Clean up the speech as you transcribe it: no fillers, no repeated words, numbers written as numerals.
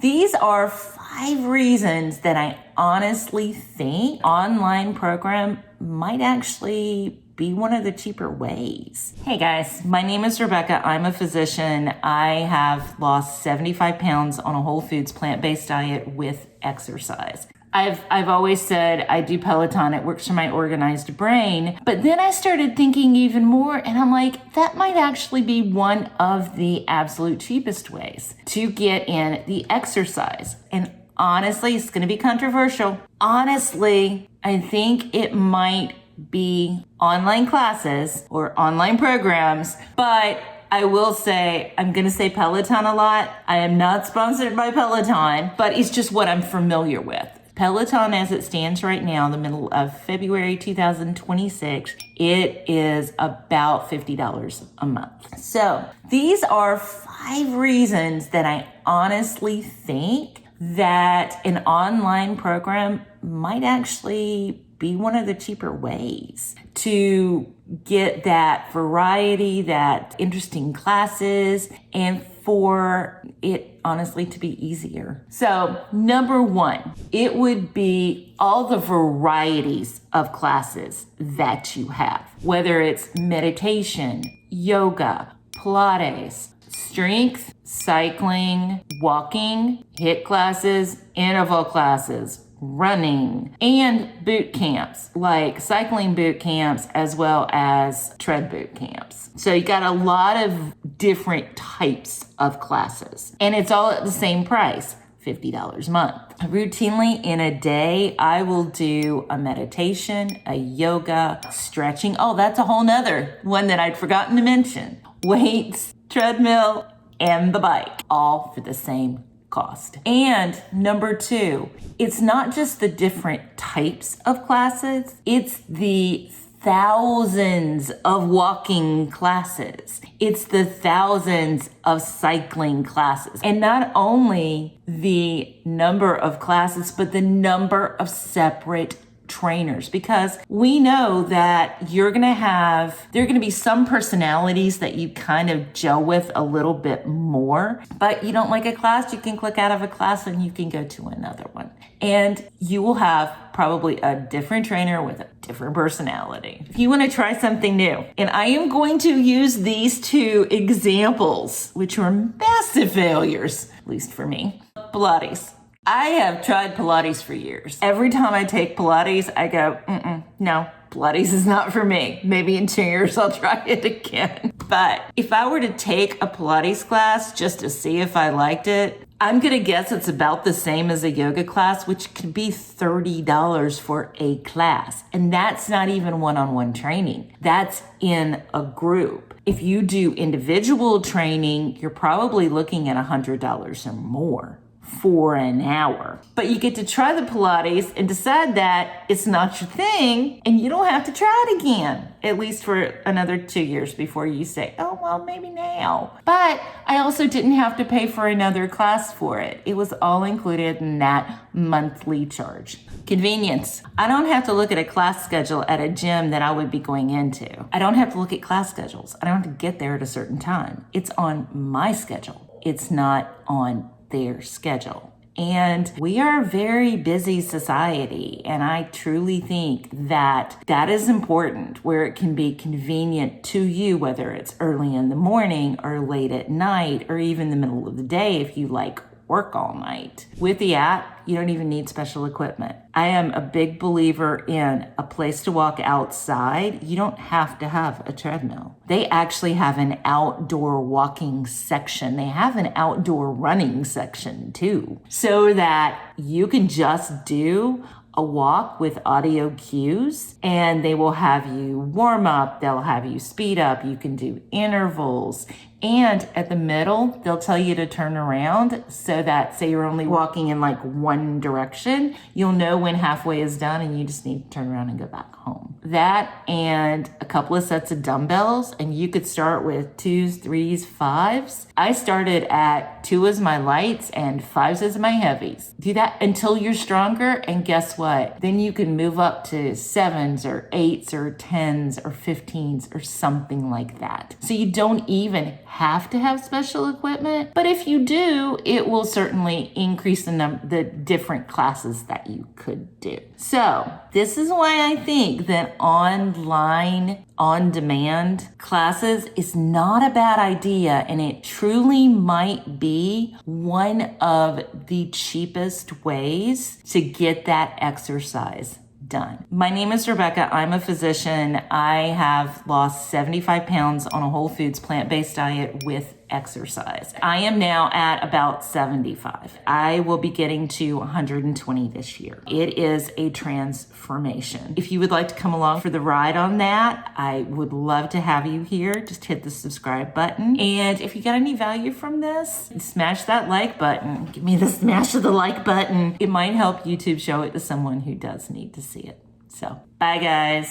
These are 5 reasons that I honestly think online program might actually be one of the cheaper ways. Hey guys, my name is Rebecca. I'm a physician. I have lost 75 pounds on a whole foods plant-based diet with exercise. I've always said I do Peloton. It works for my organized brain. But then I started thinking even more, and I'm like, that might actually be one of the absolute cheapest ways to get in the exercise. And honestly, it's going to be controversial. Honestly, I think it might be online classes or online programs, but I will say, I'm going to say Peloton a lot. I am not sponsored by Peloton, but it's just what I'm familiar with. Peloton, as it stands right now, the middle of February 2026, it is about $50 a month. So these are 5 reasons that I honestly think that an online program might actually be one of the cheaper ways to get that variety, that interesting classes, and for it honestly to be easier. So number 1, it would be all the varieties of classes that you have, whether it's meditation, yoga, Pilates, strength, cycling, walking, HIIT classes, interval classes, running, and boot camps, like cycling boot camps as well as tread boot camps. So you got a lot of different types of classes, and it's all at the same price, $50 a month. Routinely in a day, I will do a meditation, a yoga, stretching. Oh, that's a whole nother one that I'd forgotten to mention. Weights, treadmill, and the bike, all for the same cost. And number 2, it's not just the different types of classes, it's the thousands of walking classes. It's the thousands of cycling classes. And not only the number of classes, but the number of separate trainers, because we know that there are going to be some personalities that you kind of gel with a little bit more, but you don't like a class, you can click out of a class and you can go to another one. And you will have probably a different trainer with a different personality. If you want to try something new, and I am going to use these 2 examples, which were massive failures, at least for me. Pilates. I have tried Pilates for years. Every time I take Pilates, I go, no, Pilates is not for me. Maybe in 2 years I'll try it again. But if I were to take a Pilates class just to see if I liked it, I'm gonna guess it's about the same as a yoga class, which can be $30 for a class. And that's not even one-on-one training. That's in a group. If you do individual training, you're probably looking at $100 or more for an hour. But you get to try the Pilates and decide that it's not your thing, and you don't have to try it again, at least for another 2 years before you say, oh, well, maybe now. But I also didn't have to pay for another class for it. It was all included in that monthly charge. Convenience. I don't have to look at a class schedule at a gym that I would be going into. I don't have to look at class schedules. I don't have to get there at a certain time. It's on my schedule. It's not on their schedule. And we are a very busy society, and I truly think that that is important, where it can be convenient to you, whether it's early in the morning or late at night or even the middle of the day if you like work all night. With the app, you don't even need special equipment. I am a big believer in a place to walk outside. You don't have to have a treadmill. They actually have an outdoor walking section. They have an outdoor running section too, so that you can just do a walk with audio cues, and they will have you warm up, they'll have you speed up, you can do intervals, and at the middle, they'll tell you to turn around so that, say you're only walking in like one direction, you'll know when halfway is done and you just need to turn around and go back home. That and a couple of sets of dumbbells, and you could start with 2s, 3s, 5s. I started at 2 as my lights and 5s as my heavies. Do that until you're stronger, and guess what? Then you can move up to 7s or 8s or 10s or 15s or something like that. So you don't even have to have special equipment, but if you do, it will certainly increase the different classes that you could do. So this is why I think that online on-demand classes is not a bad idea, and it truly might be one of the cheapest ways to get that exercise done. My name is Rebecca. I'm a physician. I have lost 75 pounds on a whole foods plant-based diet with exercise. I am now at about 75. I will be getting to 120 this year. It is a transformation. If you would like to come along for the ride on that, I would love to have you here. Just hit the subscribe button. And if you got any value from this, smash that like button. Give me the smash of the like button. It might help YouTube show it to someone who does need to see it. So, bye guys.